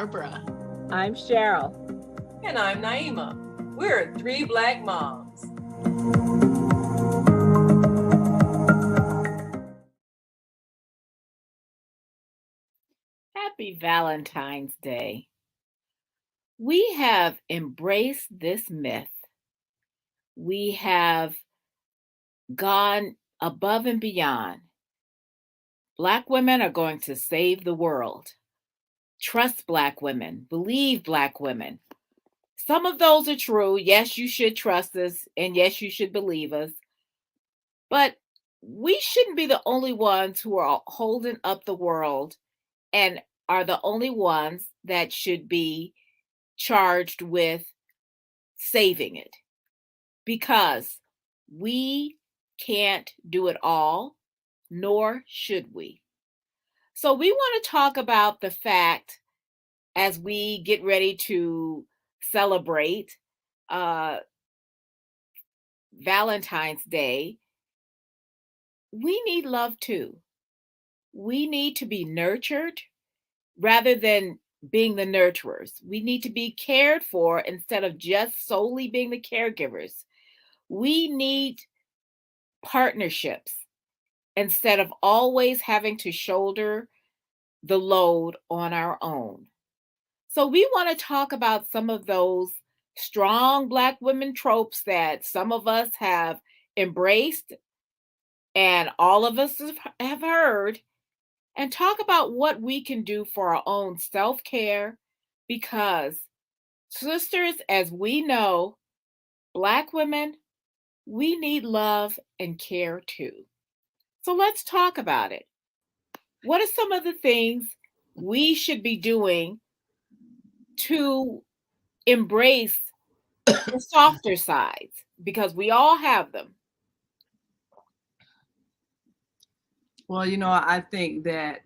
Barbara. I'm Cheryl. And I'm Naima. We're three Black moms. Happy Valentine's Day. We have embraced this myth. We have gone above and beyond. Black women are going to save the world. Trust Black women. Believe Black women. Some of those are true. Yes, you should trust us, and yes, you should believe us. But we shouldn't be the only ones who are holding up the world and are the only ones that should be charged with saving it, because we can't do it all, nor should we. So we want to talk about the fact, as we get ready to celebrate Valentine's Day, we need love too. We need to be nurtured rather than being the nurturers. We need to be cared for instead of just solely being the caregivers. We need partnerships instead of always having to shoulder the load on our own. So we want to talk about some of those strong Black women tropes that some of us have embraced and all of us have heard, and talk about what we can do for our own self-care, because sisters, as we know, Black women, we need love and care too. So let's talk about it. What are some of the things we should be doing to embrace the softer sides? Because we all have them. Well, I think that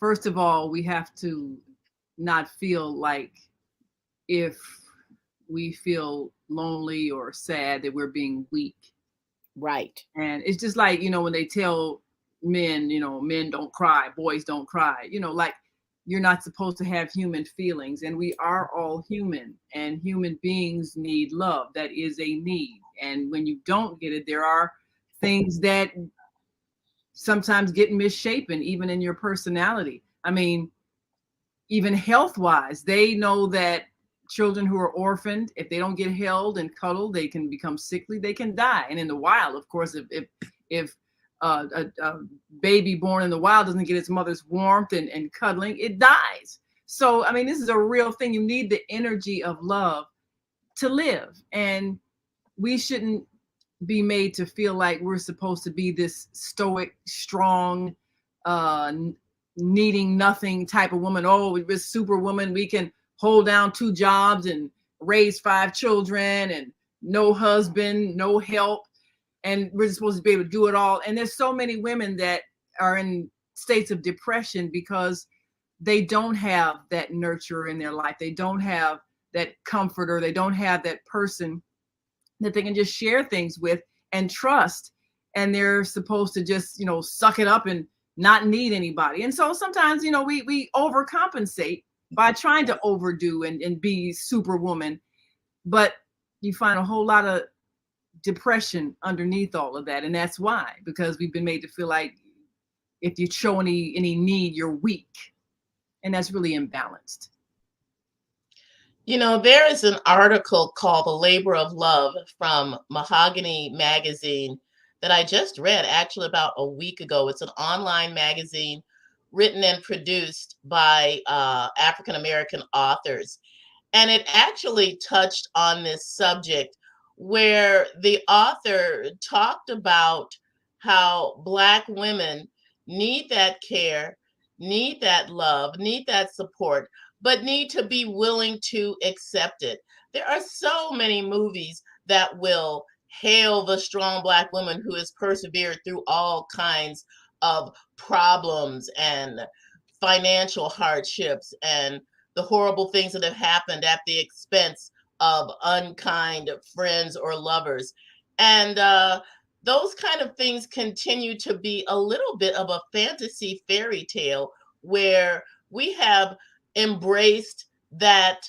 first of all, we have to not feel like if we feel lonely or sad that we're being weak. Right. And it's just like, when they tell men, men don't cry, boys don't cry, like you're not supposed to have human feelings. And we are all human, and human beings need love. That is a need. And when you don't get it, there are things that sometimes get misshapen, even in your personality. I mean, even health-wise, they know that children who are orphaned, if they don't get held and cuddled, they can become sickly, they can die. And in the wild, of course, if a baby born in the wild doesn't get its mother's warmth and cuddling, it dies. So, I mean, this is a real thing. You need the energy of love to live. And we shouldn't be made to feel like we're supposed to be this stoic, strong, needing nothing type of woman. Oh, we're superwoman. We can hold down 2 jobs and raise 5 children and no husband, no help. And we're supposed to be able to do it all. And there's so many women that are in states of depression because they don't have that nurture in their life. They don't have that comforter. They don't have that person that they can just share things with and trust. And they're supposed to just, suck it up and not need anybody. And so sometimes, we overcompensate by trying to overdo and be superwoman, but you find a whole lot of depression underneath all of that. And that's why, because we've been made to feel like if you show any need, you're weak. And that's really imbalanced. There is an article called The Labor of Love from Mahogany Magazine that I just read actually about a week ago. It's an online magazine written and produced by African-American authors. And it actually touched on this subject where the author talked about how Black women need that care, need that love, need that support, but need to be willing to accept it. There are so many movies that will hail the strong Black woman who has persevered through all kinds of problems and financial hardships and the horrible things that have happened at the expense of unkind friends or lovers. And those kind of things continue to be a little bit of a fantasy fairy tale where we have embraced that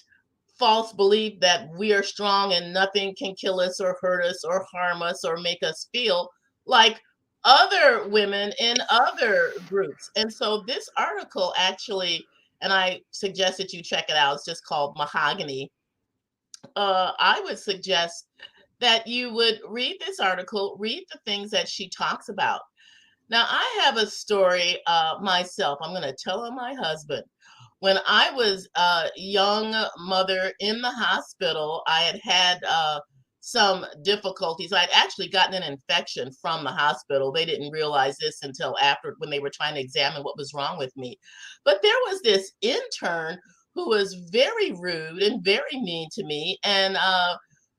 false belief that we are strong and nothing can kill us or hurt us or harm us or make us feel like other women in other groups. And so this article actually, and I suggest that you check it out, it's just called Mahogany. I would suggest that you would read this article, read the things that she talks about. Now, I have a story myself. I'm going to tell on my husband. When I was a young mother in the hospital, I had some difficulties. I'd actually gotten an infection from the hospital. They didn't realize this until after, when they were trying to examine what was wrong with me. But there was this intern who was very rude and very mean to me, and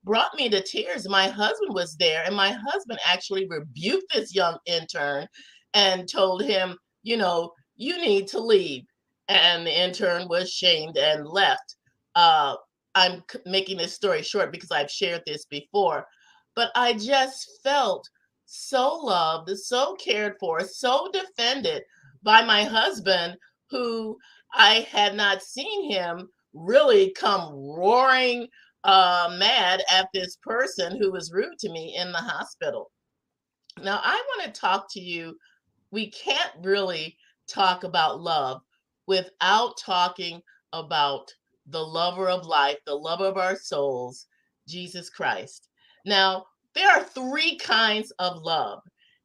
brought me to tears. My husband was there, and my husband actually rebuked this young intern and told him, you know, you need to leave. And the intern was shamed and left. I'm making this story short because I've shared this before, but I just felt so loved, so cared for, so defended by my husband, who I had not seen him really come roaring mad at this person who was rude to me in the hospital. Now, I want to talk to you. We can't really talk about love without talking about the lover of life, the lover of our souls, Jesus Christ. Now, there are three kinds of love,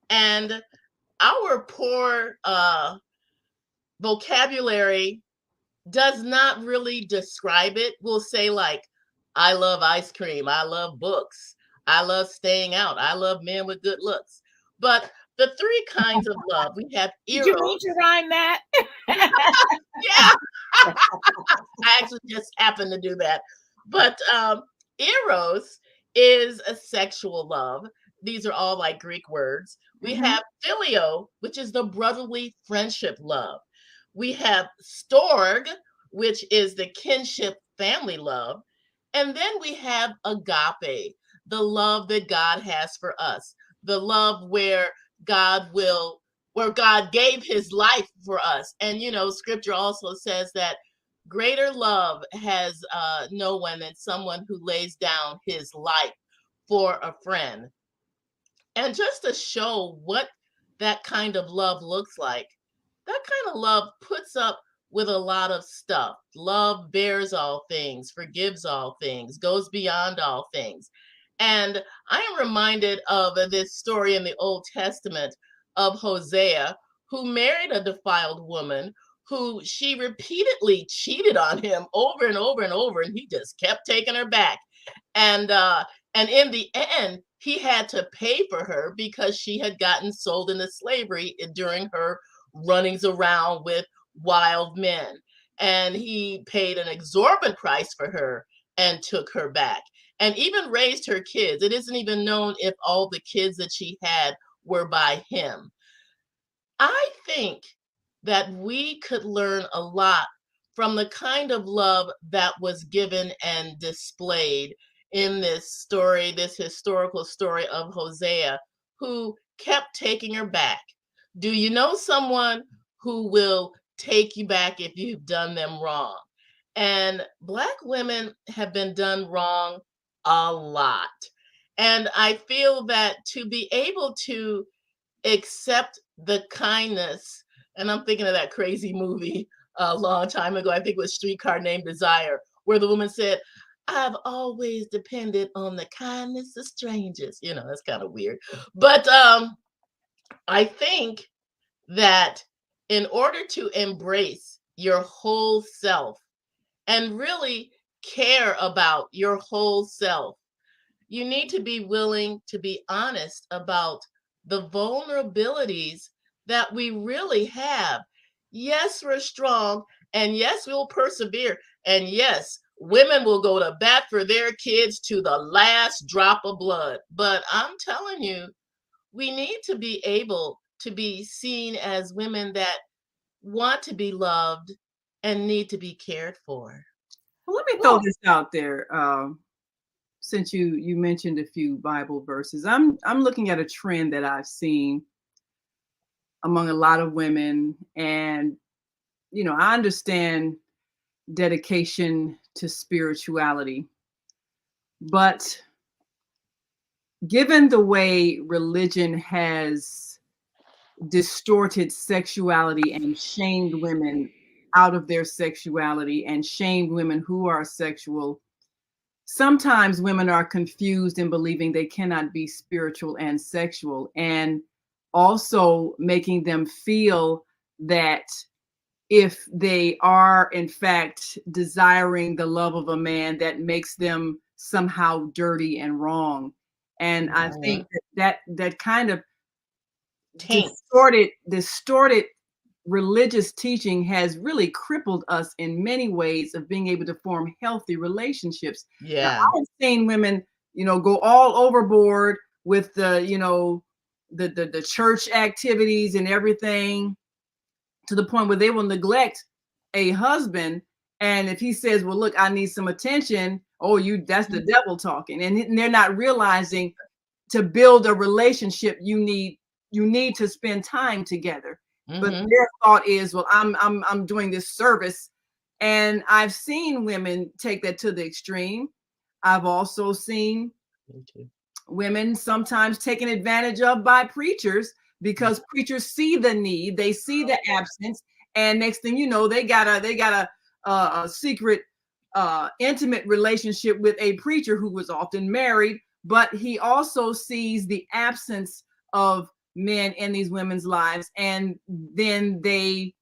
and our poor vocabulary does not really describe it. We'll say, like, I love ice cream, I love books, I love staying out, I love men with good looks. But the three kinds of love, we have Did you mean eros. to rhyme that? Yeah, I actually just happened to do that. But eros is a sexual love. These are all like Greek words. We Mhm. have phileo, which is the brotherly friendship love. We have storge, which is the kinship family love. And then we have agape, the love that God has for us, the love where God gave his life for us. And, you know, scripture also says that greater love has no one than someone who lays down his life for a friend. And just to show what that kind of love looks like, that kind of love puts up with a lot of stuff. Love bears all things, forgives all things, goes beyond all things. And I am reminded of this story in the Old Testament of Hosea, who married a defiled woman who she repeatedly cheated on him over and over and over, and he just kept taking her back. And in the end, he had to pay for her because she had gotten sold into slavery during her runnings around with wild men. And he paid an exorbitant price for her and took her back and even raised her kids. It isn't even known if all the kids that she had were by him. I think that we could learn a lot from the kind of love that was given and displayed in this story, this historical story of Hosea, who kept taking her back. Do you know someone who will take you back if you've done them wrong? And Black women have been done wrong a lot. And I feel that to be able to accept the kindness, and I'm thinking of that crazy movie a long time ago, I think it was Streetcar Named Desire, where the woman said, I've always depended on the kindness of strangers. You know, that's kind of weird. But I think that in order to embrace your whole self and really care about your whole self, you need to be willing to be honest about the vulnerabilities that we really have. Yes, we're strong, and yes, we'll persevere, and yes, women will go to bat for their kids to the last drop of blood. But I'm telling you, we need to be able to be seen as women that want to be loved and need to be cared for. Well, let me throw this out there. Since you mentioned a few Bible verses, I'm looking at a trend that I've seen among a lot of women, and you know, I understand dedication to spirituality. But given the way religion has distorted sexuality and shamed women out of their sexuality and shamed women who are sexual, sometimes women are confused in believing they cannot be spiritual and sexual, and also making them feel that if they are in fact desiring the love of a man, that makes them somehow dirty and wrong. And I think that kind of distorted religious teaching has really crippled us in many ways of being able to form healthy relationships. Yeah. Now, I've seen women, go all overboard with the church activities and everything, to the point where they will neglect a husband. And if he says, well, look, I need some attention, that's the devil talking. And they're not realizing, to build a relationship, you need to spend time together. But their thought is, well, I'm doing this service. And I've seen women take that to the extreme. I've also seen women sometimes taken advantage of by preachers, because preachers see the need, they see the absence, and next thing you know, they got a secret intimate relationship with a preacher who was often married, but he also sees the absence of men in these women's lives, and then they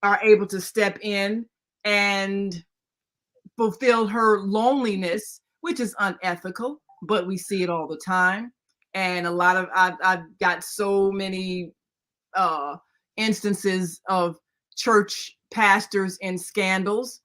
are able to step in and fulfill her loneliness, which is unethical, but we see it all the time. And I've got so many instances of church pastors in scandals.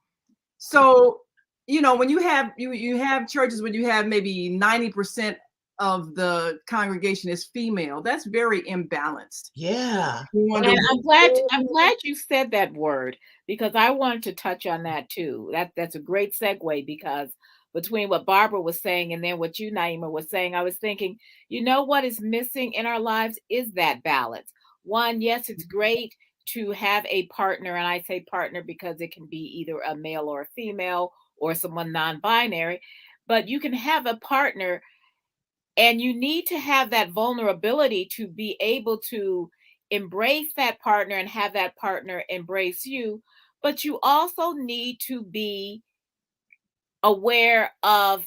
So, when you have churches where you have maybe 90% of the congregation is female, that's very imbalanced. Yeah. And I'm glad you said that word, because I wanted to touch on that too. That's a great segue, because between what Barbara was saying and then what you, Naima, was saying, I was thinking, what is missing in our lives is that balance. One, yes, it's great to have a partner, and I say partner because it can be either a male or a female or someone non-binary, but you can have a partner, and you need to have that vulnerability to be able to embrace that partner and have that partner embrace you. But you also need to be aware of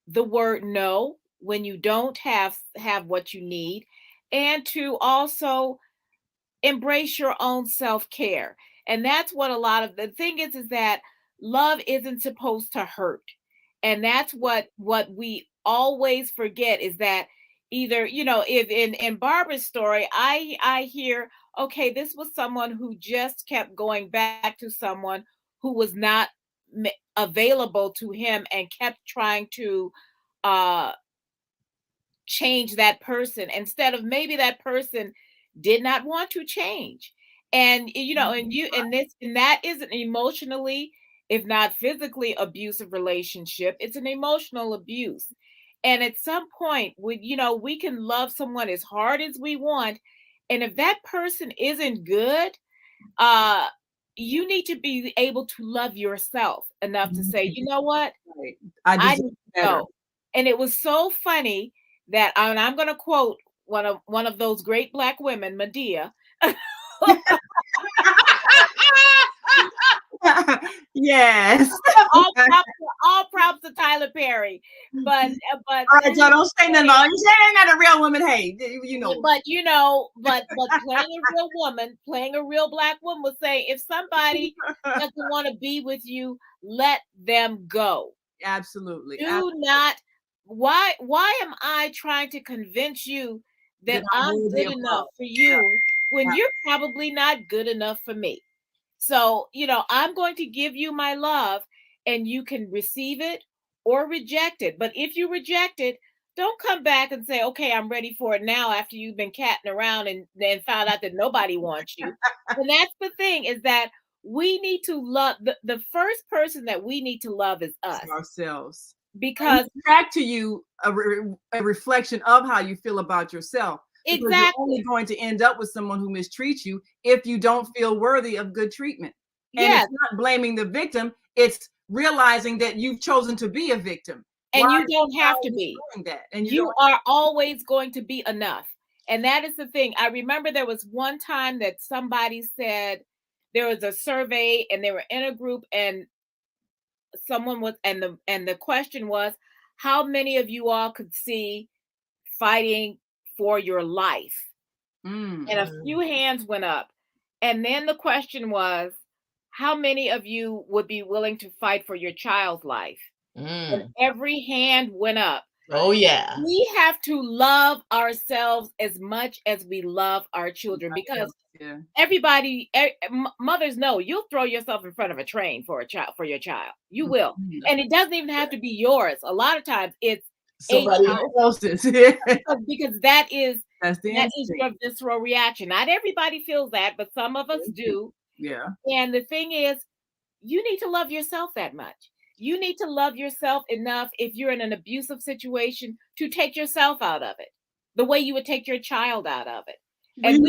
the word no when you don't have what you need, and to also embrace your own self-care. And that's what a lot of the thing is that love isn't supposed to hurt. And that's what we always forget, is that either, if in Barbara's story, I hear, okay, this was someone who just kept going back to someone who was not available to him, and kept trying to change that person, instead of maybe that person did not want to change. And and that is an emotionally, if not physically, abusive relationship. It's an emotional abuse. And at some point, we can love someone as hard as we want, and if that person isn't good, you need to be able to love yourself enough to say, you know what, I need to go. And it was so funny that, and I'm going to quote one of those great Black women, Medea. Yes. all props to Tyler Perry, but all right, y'all don't say nothing about it. You say they're not a real woman. Hey, but playing a real Black woman would say, if somebody doesn't want to be with you, let them go. Absolutely. Not. Why am I trying to convince you that I'm good enough for you when you're probably not good enough for me? So, I'm going to give you my love, and you can receive it or reject it. But if you reject it, don't come back and say, okay, I'm ready for it now, after you've been catting around and then found out that nobody wants you. And that's the thing, is that we need to love, the first person that we need to love is us. Ourselves. Because back to you a reflection of how you feel about yourself. Exactly. You're only going to end up with someone who mistreats you if you don't feel worthy of good treatment. And it's not blaming the victim, It's realizing that you've chosen to be a victim. And Why you are don't you have to be. doing that? And You are always going to be enough. And that is the thing. I remember there was one time that somebody said there was a survey and they were in a group and someone was, and the question was, how many of you all could see fighting for your life? And a few hands went up. And then the question was, how many of you would be willing to fight for your child's life? And every hand went up. Oh, yeah. We have to love ourselves as much as we love our children, because everybody, mothers know you'll throw yourself in front of a train for your child. You will. And it doesn't even have to be yours. A lot of times it's somebody else's. because that is your visceral reaction. Not everybody feels that, but some of us do. Yeah. And the thing is, you need to love yourself that much. You need to love yourself enough, if you're in an abusive situation, to take yourself out of it the way you would take your child out of it. And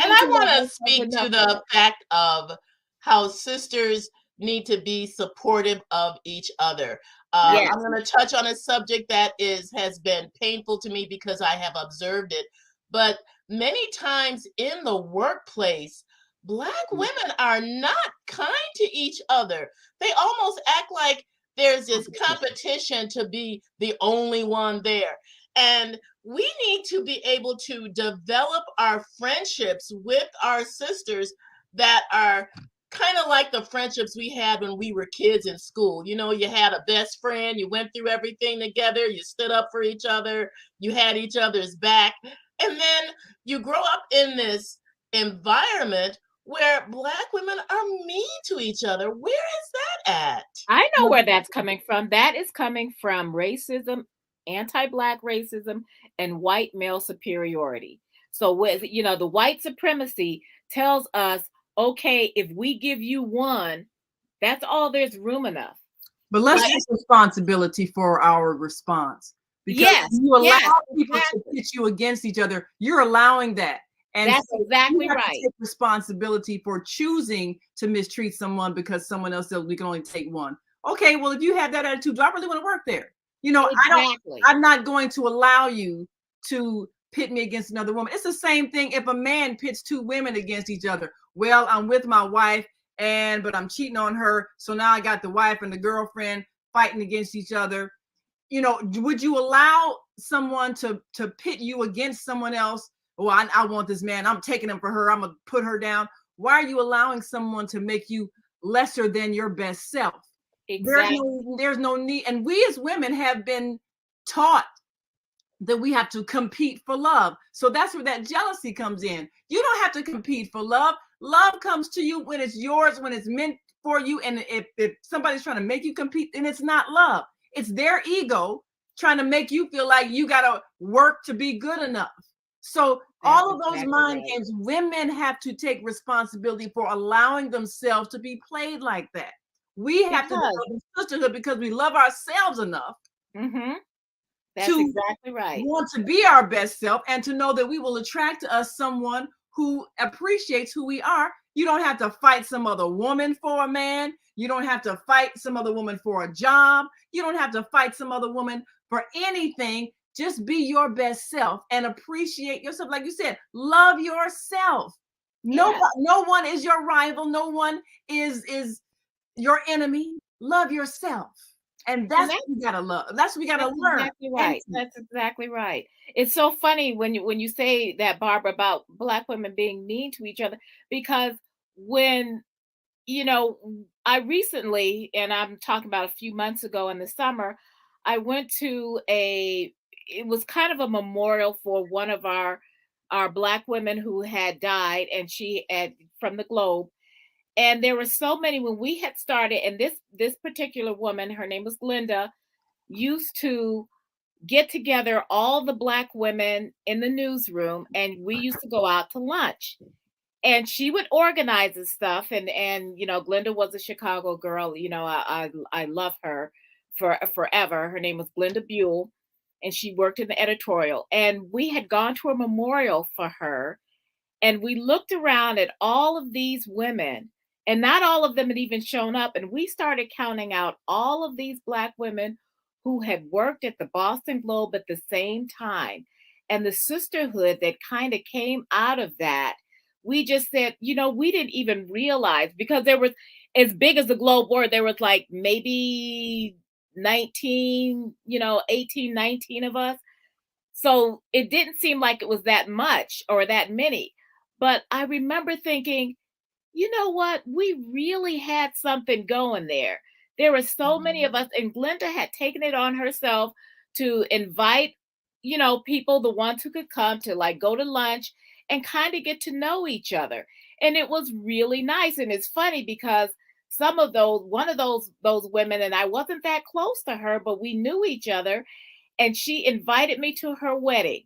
I want to speak to the fact of how sisters need to be supportive of each other. Yes. I'm going to touch on a subject that has been painful to me because I have observed it. But many times in the workplace, Black women are not kind to each other. They almost act like there's this competition to be the only one there. And we need to be able to develop our friendships with our sisters that are kind of like the friendships we had when we were kids in school. You know, you had a best friend, you went through everything together, you stood up for each other, you had each other's back. And then you grow up in this environment where Black women are mean to each other. Where is that at? I know where that's coming from. That is coming from racism, anti-Black racism, and white male superiority. So with, the white supremacy tells us, okay, if we give you one, that's all there's room enough. But let's take responsibility for our response. Because you allow people to pit you against each other, you're allowing that. And that's exactly right. Take responsibility for choosing to mistreat someone because someone else said we can only take one. Okay, well, if you have that attitude, do I really want to work there? I'm not going to allow you to pit me against another woman. It's the same thing if a man pits two women against each other. Well, I'm with my wife, but I'm cheating on her. So now I got the wife and the girlfriend fighting against each other. Would you allow someone to pit you against someone else? Oh, I want this man. I'm taking him for her. I'm going to put her down. Why are you allowing someone to make you lesser than your best self? Exactly. There's no need. And we as women have been taught that we have to compete for love. So that's where that jealousy comes in. You don't have to compete for love. Love comes to you when it's yours, when it's meant for you. And if somebody's trying to make you compete, then it's not love. It's their ego trying to make you feel like you got to work to be good enough. So all of those mind games, women have to take responsibility for allowing themselves to be played like that. We have to develop sisterhood because we love ourselves enough That's exactly right. Want to be our best self and to know that we will attract to us someone who appreciates who we are. You don't have to fight some other woman for a man. You don't have to fight some other woman for a job. You don't have to fight some other woman for anything. Just be your best self and appreciate yourself. Like you said, love yourself. No one is your rival. No one is your enemy. Love yourself. And that's what we gotta love. That's what we gotta learn. Exactly right. That's exactly right. It's so funny when you say that, Barbara, about Black women being mean to each other, because when I recently, and I'm talking about a few months ago in the summer, I went to it was kind of a memorial for one of our Black women who had died, and she had from the Globe. And there were so many when we had started, and this particular woman, her name was Glenda, used to get together all the Black women in the newsroom, and we used to go out to lunch. And she would organize this stuff, and Glenda was a Chicago girl. I love her forever. Her name was Glenda Buell, and she worked in the editorial. And we had gone to a memorial for her, and we looked around at all of these women. And not all of them had even shown up. And we started counting out all of these Black women who had worked at the Boston Globe at the same time. And the sisterhood that kind of came out of that, we just said, we didn't even realize, because there was, as big as the Globe were, there was like maybe 19, 18, 19 of us. So it didn't seem like it was that much or that many. But I remember thinking, you know what? We really had something going there. There were so many of us, and Glenda had taken it on herself to invite, people, the ones who could come to like go to lunch and kind of get to know each other. And it was really nice. And it's funny because one of those women, and I wasn't that close to her, but we knew each other. And she invited me to her wedding.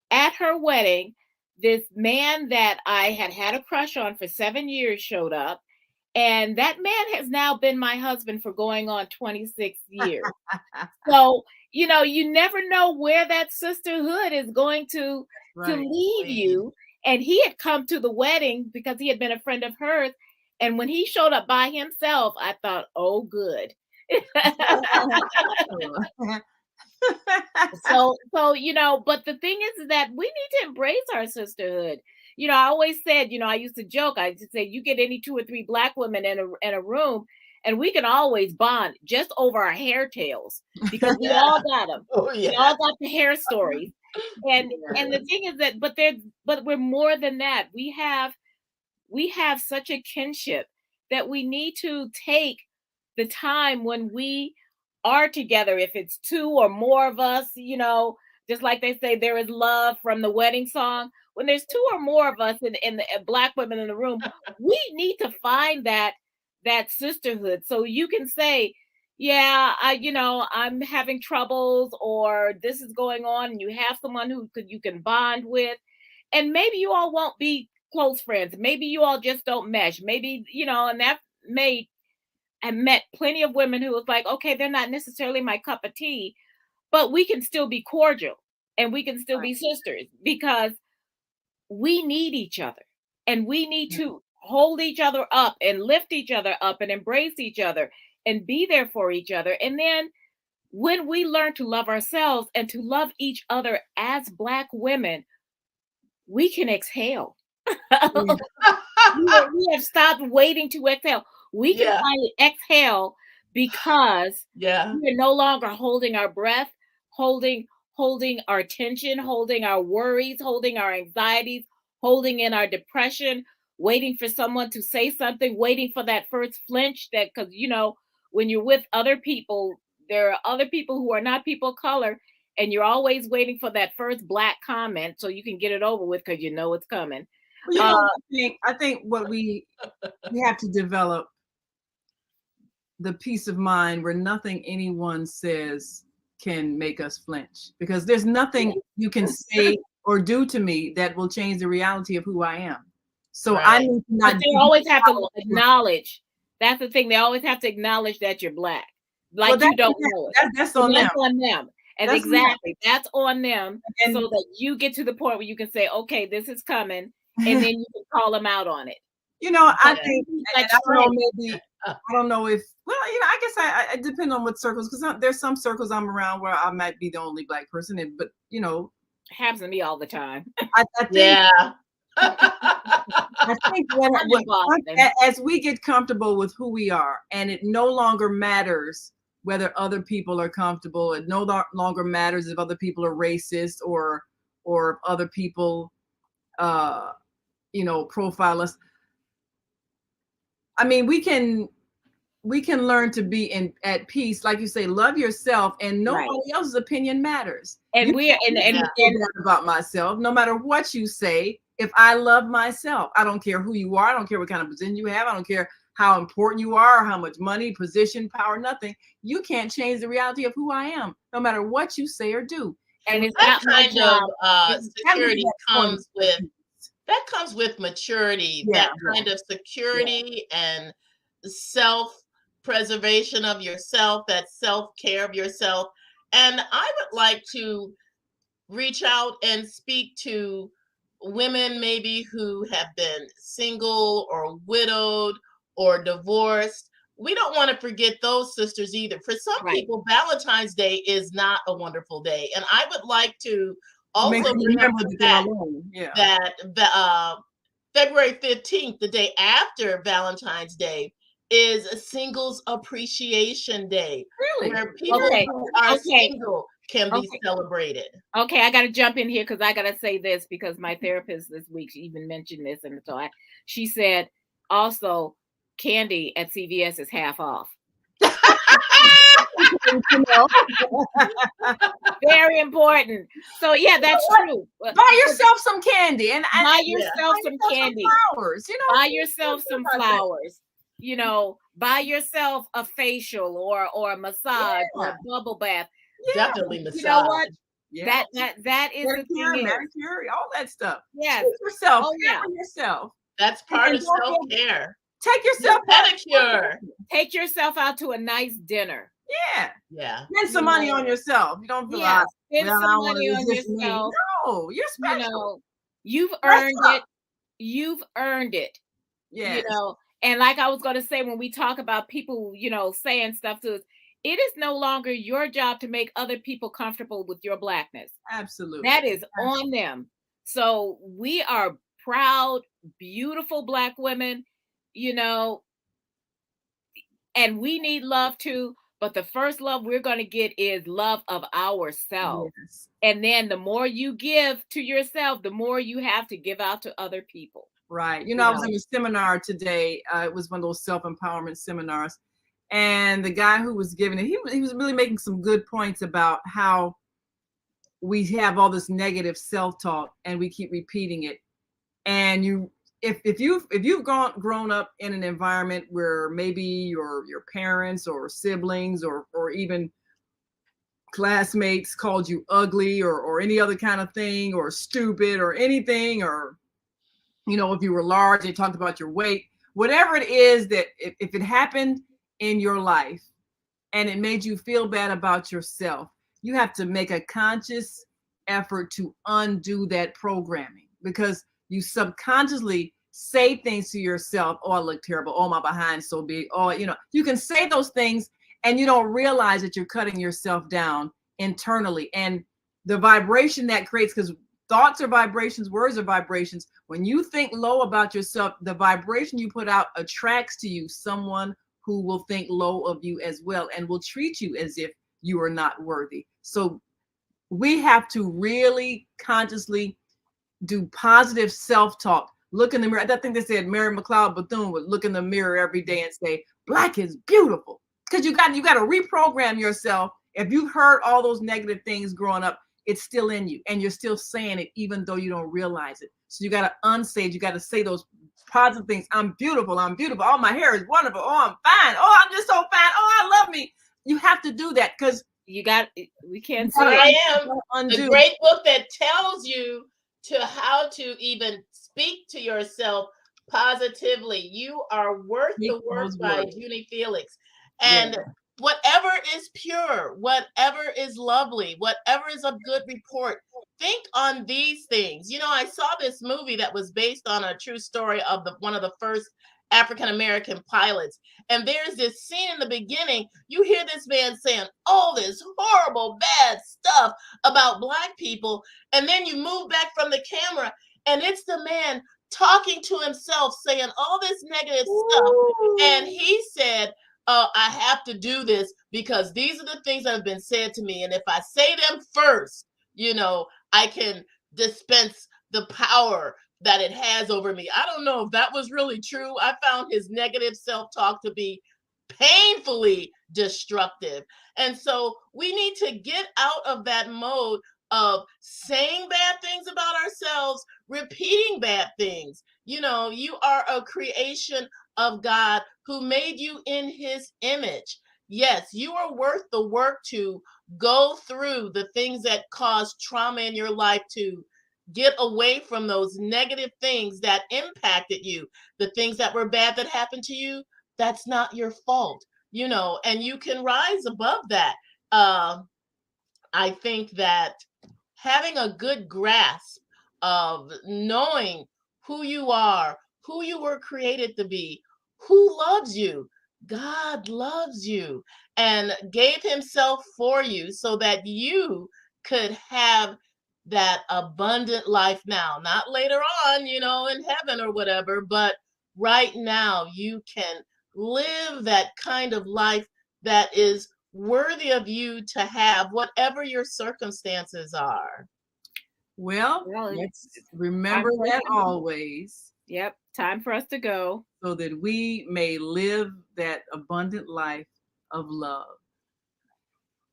At her wedding, this man that I had had a crush on for 7 years showed up. And that man has now been my husband for going on 26 years. So, you never know where that sisterhood is going to lead you. And he had come to the wedding because he had been a friend of hers. And when he showed up by himself, I thought, oh, good. So, but the thing is that we need to embrace our sisterhood. I always said, I used to joke, I just say, you get any 2 or 3 Black women in a room, and we can always bond just over our hair tails, because we all got them. Oh, yeah. We all got the hair stories. And the thing is that, but we're more than that. We have such a kinship that we need to take the time when we are together. If it's 2 or more of us, just like they say, there is love from the wedding song. When there's 2 or more of us in the Black women in the room, we need to find that sisterhood. So you can say, yeah, I'm having troubles, or this is going on, and you have someone you can bond with. And maybe you all won't be close friends. Maybe you all just don't mesh. Maybe, and that I met plenty of women who was like, okay, they're not necessarily my cup of tea, but we can still be cordial and we can still be sisters, because we need each other, and we need to hold each other up and lift each other up and embrace each other and be there for each other. And then when we learn to love ourselves and to love each other as Black women, we can exhale. We have stopped waiting to exhale. We can finally exhale, because we are no longer holding our breath, holding our tension, holding our worries, holding our anxieties, holding in our depression, waiting for someone to say something, waiting for that first flinch. That, because when you're with other people, there are other people who are not people of color, and you're always waiting for that first Black comment so you can get it over with, because it's coming. Well, I think what we have to develop the peace of mind where nothing anyone says can make us flinch, because there's nothing you can say or do to me that will change the reality of who I am. So I need to not. But they always have to acknowledge. That's the thing. They always have to acknowledge that you're Black. Like, you don't know it. That's on them. That's on them. And that's on them. And so that you get to the point where you can say, okay, this is coming, and then you can call them out on it. I think, I don't know if, I guess I depend on what circles, because there's some circles I'm around where I might be the only Black person in, but happens to me all the time. I think, I think as we get comfortable with who we are, and it no longer matters whether other people are comfortable, it no longer matters if other people are racist or if other people profile us. I mean, we can learn to be at peace, like you say, love yourself, and nobody else's opinion matters. And about myself, no matter what you say, if I love myself, I don't care who you are, I don't care what kind of position you have, I don't care how important you are, how much money, position, power, nothing. You can't change the reality of who I am, no matter what you say or do. And it's that kind of security comes with maturity, that kind of security and self-preservation of yourself, that self-care of yourself. And I would like to reach out and speak to women maybe who have been single or widowed, or divorced. We don't want to forget those sisters either. For some Right. people, Valentine's Day is not a wonderful day. And I would like to Make also them bring up remember the that they're fact alone. Yeah. that February 15th, the day after Valentine's Day, is a Singles Appreciation Day, Really? where people Okay. who are Okay. single can be Okay. celebrated. Okay, I got to jump in here because I got to say this because my therapist this week she even mentioned this, and so she said also candy at CVS is half off. Very important. So yeah, that's true. Buy yourself some candy and Buy Yeah. yourself some candy. flowers. You know, Buy yourself some flowers. You know, buy yourself a facial or a massage or a bubble bath. Definitely massage. You know what? Yeah. That is the thing. Manicure, all that stuff. Yes. Treat yourself. Oh, yeah. Pamper yourself. That's part And of don't self-care. Take yourself out. Pedicure. Take yourself out to a nice dinner. Yeah. Yeah. Spend some money on yourself. You don't feel Yeah, like, spend well, I some want money to on resist me. yourself. No, you're special. You know, you've Dress earned up. it. You've earned it. Yes. You know, and like I was going to say, when we talk about people, you know, saying stuff to us, it is no longer your job to make other people comfortable with your Blackness. Absolutely. That is on them. So we are proud, beautiful Black women, you know, and we need love too. But the first love we're going to get is love of ourselves. Yes. And then the more you give to yourself, the more you have to give out to other people. Right. You know, I was in a seminar today. It was one of those self-empowerment seminars. And the guy who was giving it, he was really making some good points about how we have all this negative self-talk and we keep repeating it. And if you've grown up in an environment where maybe your parents or siblings or even classmates called you ugly or any other kind of thing, or stupid or anything, or you know, if you were large, they talked about your weight, whatever it is, that if it happened in your life and it made you feel bad about yourself, you have to make a conscious effort to undo that programming, because you subconsciously say things to yourself. Oh, I look terrible. Oh, my behind's so big. Oh, you know, you can say those things and you don't realize that you're cutting yourself down internally. And the vibration that creates, because thoughts are vibrations, words are vibrations. When you think low about yourself, the vibration you put out attracts to you someone who will think low of you as well and will treat you as if you are not worthy. So we have to really consciously do positive self-talk. Look in the mirror. I think they said Mary McLeod Bethune would look in the mirror every day and say, Black is beautiful. Because you got to reprogram yourself. If you've heard all those negative things growing up, it's still in you and you're still saying it even though you don't realize it. So you got to unsay it. You got to say those positive things. I'm beautiful. I'm beautiful. Oh, my hair is wonderful. Oh, I'm fine. Oh, I'm just so fine. Oh, I love me. You have to do that because we can't So say I am the great book that tells you to how to even speak to yourself positively. You are worth the work by Junie Felix. And whatever is pure, whatever is lovely, whatever is of good report, think on these things. You know, I saw this movie that was based on a true story of one of the first African-American pilots. And there's this scene in the beginning, you hear this man saying all this horrible, bad stuff about Black people. And then you move back from the camera and it's the man talking to himself, saying all this negative stuff. And he said, I have to do this because these are the things that have been said to me. And if I say them first, you know, I can dispense the power that it has over me. I don't know if that was really true. I found his negative self-talk to be painfully destructive. And so we need to get out of that mode of saying bad things about ourselves, repeating bad things. You know, you are a creation of God who made you in his image. Yes, you are worth the work to go through the things that cause trauma in your life, to get away from those negative things that impacted you, the things that were bad that happened to you. That's not your fault, you know, and you can rise above that. I think that having a good grasp of knowing who you are, who you were created to be, Who loves you? God loves you and gave himself for you so that you could have that abundant life now, not later on, in heaven or whatever, but right now you can live that kind of life that is worthy of you to have, whatever your circumstances are. Well, let's remember that always. Yep, time for us to go. So that we may live that abundant life of love.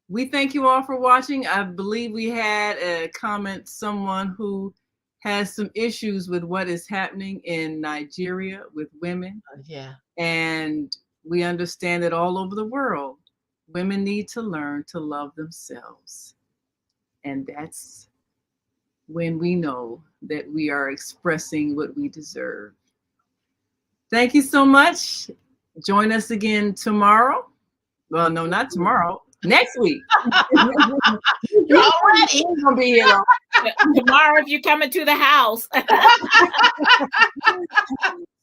We thank you all for watching. I believe we had a comment, someone who has some issues with what is happening in Nigeria with women. Yeah. And we understand that all over the world, women need to learn to love themselves. And that's when we know that we are expressing what we deserve. Thank you so much. Join us again tomorrow. Well, no, not tomorrow. Next week. You're already gonna be here tomorrow if you're coming to the house.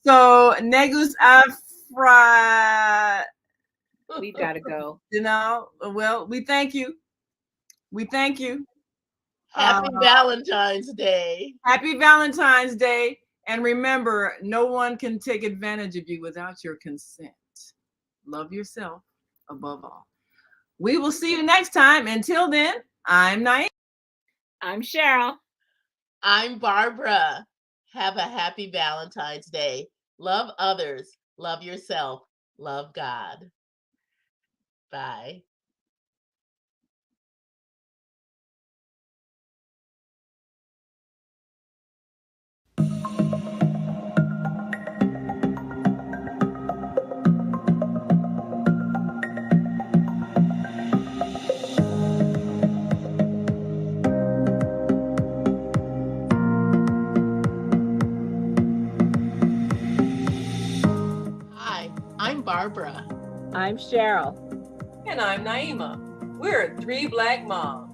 So Negus Afra. We gotta go. Well, we thank you. We thank you. Happy Valentine's Day. Happy Valentine's Day. And remember, no one can take advantage of you without your consent. Love yourself above all. We will see you next time. Until then, I'm Naima. I'm Cheryl. I'm Barbara. Have a happy Valentine's Day. Love others. Love yourself. Love God. Bye. I'm Barbara. I'm Cheryl. And I'm Naima. We're 3 Black Moms.